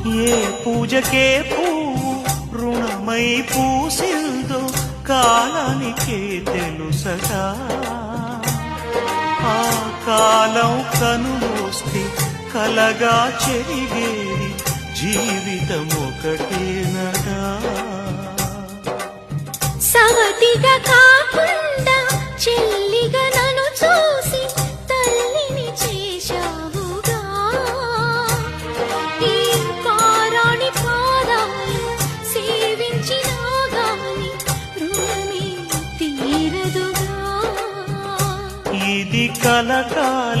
ఏ పూజకే పువ్వు రుణమై పూసిందో కాలానికే తెలుసగా. ఆ కాలం కనుమూస్తే కలగా చెరిగేది జీవితం ఒకటేనగా. సవతిగా కాకుండా చెల్లిగా నన్ను చూసి తల్లిని చేశావుగా. ఈ పారాణి పాదాలు సేవించినా గాని రుణమే తీరదుగా. ఇది కలకాలం